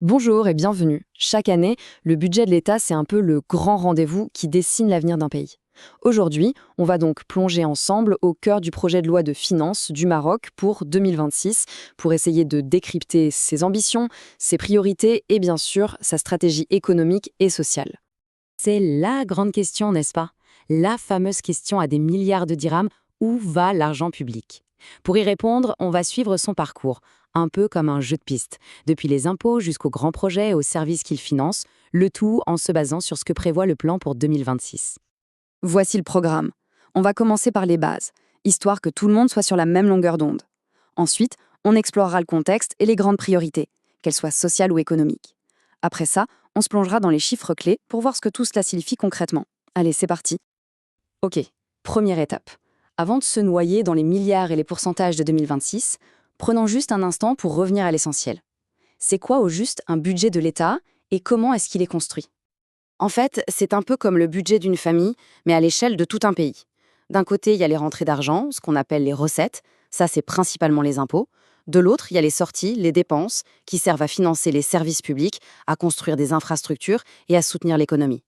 Bonjour et bienvenue. Chaque année, le budget de l'État, c'est un peu le grand rendez-vous qui dessine l'avenir d'un pays. Aujourd'hui, on va donc plonger ensemble au cœur du projet de loi de finances du Maroc pour 2026 pour essayer de décrypter ses ambitions, ses priorités et bien sûr sa stratégie économique et sociale. C'est la grande question, n'est-ce pas? La fameuse question à des milliards de dirhams, où va l'argent public? Pour y répondre, on va suivre son parcours, un peu comme un jeu de piste, depuis les impôts jusqu'aux grands projets et aux services qu'il finance, le tout en se basant sur ce que prévoit le plan pour 2026. Voici le programme. On va commencer par les bases, histoire que tout le monde soit sur la même longueur d'onde. Ensuite, on explorera le contexte et les grandes priorités, qu'elles soient sociales ou économiques. Après ça, on se plongera dans les chiffres clés pour voir ce que tout cela signifie concrètement. Allez, c'est parti. Ok, première étape. Avant de se noyer dans les milliards et les pourcentages de 2026, prenons juste un instant pour revenir à l'essentiel. C'est quoi au juste un budget de l'État et comment est-ce qu'il est construit? En fait, c'est un peu comme le budget d'une famille, mais à l'échelle de tout un pays. D'un côté, il y a les rentrées d'argent, ce qu'on appelle les recettes, ça c'est principalement les impôts. De l'autre, il y a les sorties, les dépenses, qui servent à financer les services publics, à construire des infrastructures et à soutenir l'économie.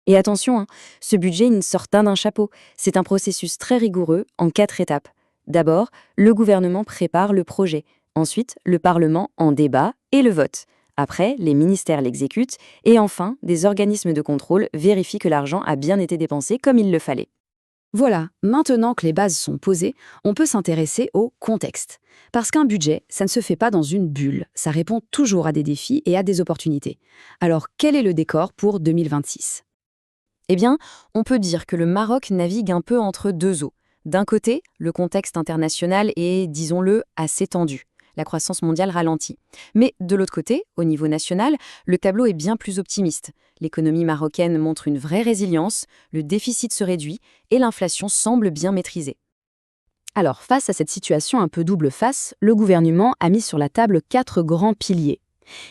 Et attention, ce budget il ne sort pas d'un chapeau. C'est un processus très rigoureux en 4 étapes. D'abord, le gouvernement prépare le projet. Ensuite, le Parlement en débat et le vote. Après, les ministères l'exécutent. Et enfin, des organismes de contrôle vérifient que l'argent a bien été dépensé comme il le fallait. Voilà, maintenant que les bases sont posées, on peut s'intéresser au contexte. Parce qu'un budget, ça ne se fait pas dans une bulle, ça répond toujours à des défis et à des opportunités. Alors, quel est le décor pour 2026? Eh bien, on peut dire que le Maroc navigue un peu entre deux eaux. D'un côté, le contexte international est, disons-le, assez tendu. La croissance mondiale ralentit. Mais de l'autre côté, au niveau national, le tableau est bien plus optimiste. L'économie marocaine montre une vraie résilience, le déficit se réduit et l'inflation semble bien maîtrisée. Alors, face à cette situation un peu double face, le gouvernement a mis sur la table 4 grands piliers.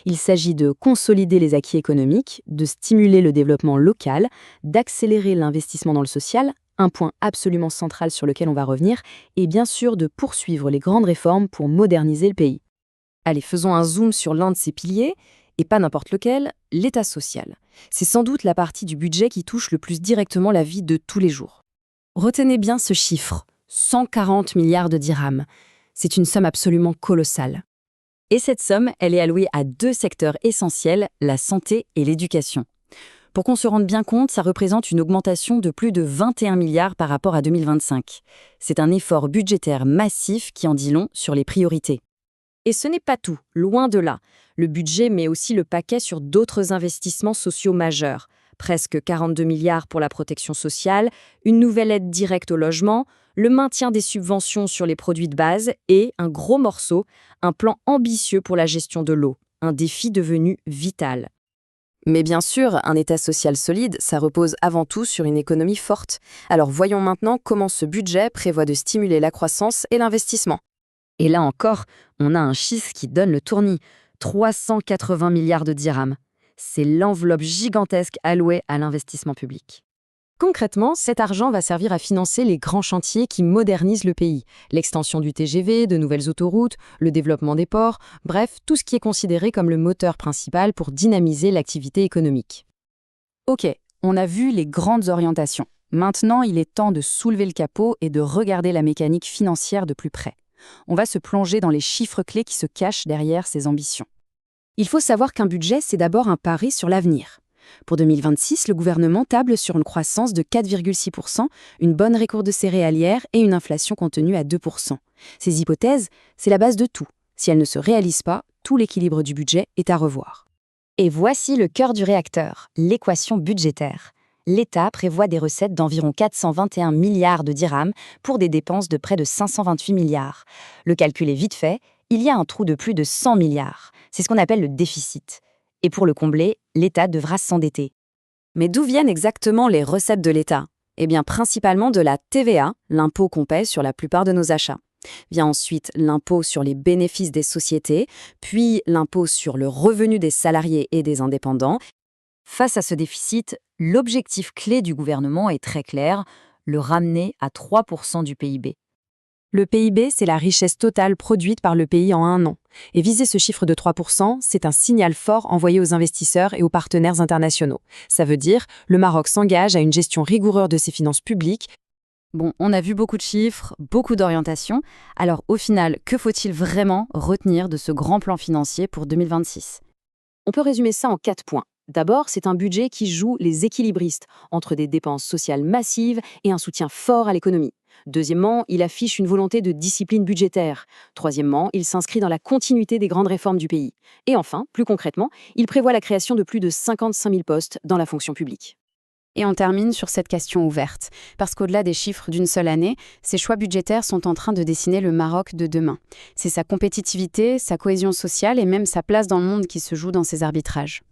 Il s'agit de consolider les acquis économiques, de stimuler le développement local, d'accélérer l'investissement dans le social, un point absolument central sur lequel on va revenir, et bien sûr de poursuivre les grandes réformes pour moderniser le pays. Allez, faisons un zoom sur l'un de ces piliers, et pas n'importe lequel, l'État social. C'est sans doute la partie du budget qui touche le plus directement la vie de tous les jours. Retenez bien ce chiffre, 140 milliards de dirhams. C'est une somme absolument colossale. Et cette somme, elle est allouée à 2 secteurs essentiels, la santé et l'éducation. Pour qu'on se rende bien compte, ça représente une augmentation de plus de 21 milliards par rapport à 2025. C'est un effort budgétaire massif qui en dit long sur les priorités. Et ce n'est pas tout, loin de là. Le budget met aussi le paquet sur d'autres investissements sociaux majeurs. Presque 42 milliards pour la protection sociale, une nouvelle aide directe au logement, le maintien des subventions sur les produits de base et, un gros morceau, un plan ambitieux pour la gestion de l'eau, un défi devenu vital. Mais bien sûr, un État social solide, ça repose avant tout sur une économie forte. Alors voyons maintenant comment ce budget prévoit de stimuler la croissance et l'investissement. Et là encore, on a un chiffre qui donne le tournis, 380 milliards de dirhams. C'est l'enveloppe gigantesque allouée à l'investissement public. Concrètement, cet argent va servir à financer les grands chantiers qui modernisent le pays. L'extension du TGV, de nouvelles autoroutes, le développement des ports, bref, tout ce qui est considéré comme le moteur principal pour dynamiser l'activité économique. Ok, on a vu les grandes orientations. Maintenant, il est temps de soulever le capot et de regarder la mécanique financière de plus près. On va se plonger dans les chiffres clés qui se cachent derrière ces ambitions. Il faut savoir qu'un budget, c'est d'abord un pari sur l'avenir. Pour 2026, le gouvernement table sur une croissance de 4,6%, une bonne récolte céréalière et une inflation contenue à 2%. Ces hypothèses, c'est la base de tout. Si elles ne se réalisent pas, tout l'équilibre du budget est à revoir. Et voici le cœur du réacteur, l'équation budgétaire. L'État prévoit des recettes d'environ 421 milliards de dirhams pour des dépenses de près de 528 milliards. Le calcul est vite fait, il y a un trou de plus de 100 milliards. C'est ce qu'on appelle le déficit. Et pour le combler, l'État devra s'endetter. Mais d'où viennent exactement les recettes de l'État? Eh bien, principalement de la TVA, l'impôt qu'on paie sur la plupart de nos achats. Vient ensuite l'impôt sur les bénéfices des sociétés, puis l'impôt sur le revenu des salariés et des indépendants. Face à ce déficit, l'objectif clé du gouvernement est très clair, le ramener à 3% du PIB. Le PIB, c'est la richesse totale produite par le pays en un an. Et viser ce chiffre de 3%, c'est un signal fort envoyé aux investisseurs et aux partenaires internationaux. Ça veut dire, le Maroc s'engage à une gestion rigoureuse de ses finances publiques. Bon, on a vu beaucoup de chiffres, beaucoup d'orientations. Alors au final, que faut-il vraiment retenir de ce grand plan financier pour 2026? On peut résumer ça en 4 points. D'abord, c'est un budget qui joue les équilibristes, entre des dépenses sociales massives et un soutien fort à l'économie. Deuxièmement, il affiche une volonté de discipline budgétaire. Troisièmement, il s'inscrit dans la continuité des grandes réformes du pays. Et enfin, plus concrètement, il prévoit la création de plus de 55 000 postes dans la fonction publique. Et on termine sur cette question ouverte, parce qu'au-delà des chiffres d'une seule année, ces choix budgétaires sont en train de dessiner le Maroc de demain. C'est sa compétitivité, sa cohésion sociale et même sa place dans le monde qui se joue dans ces arbitrages.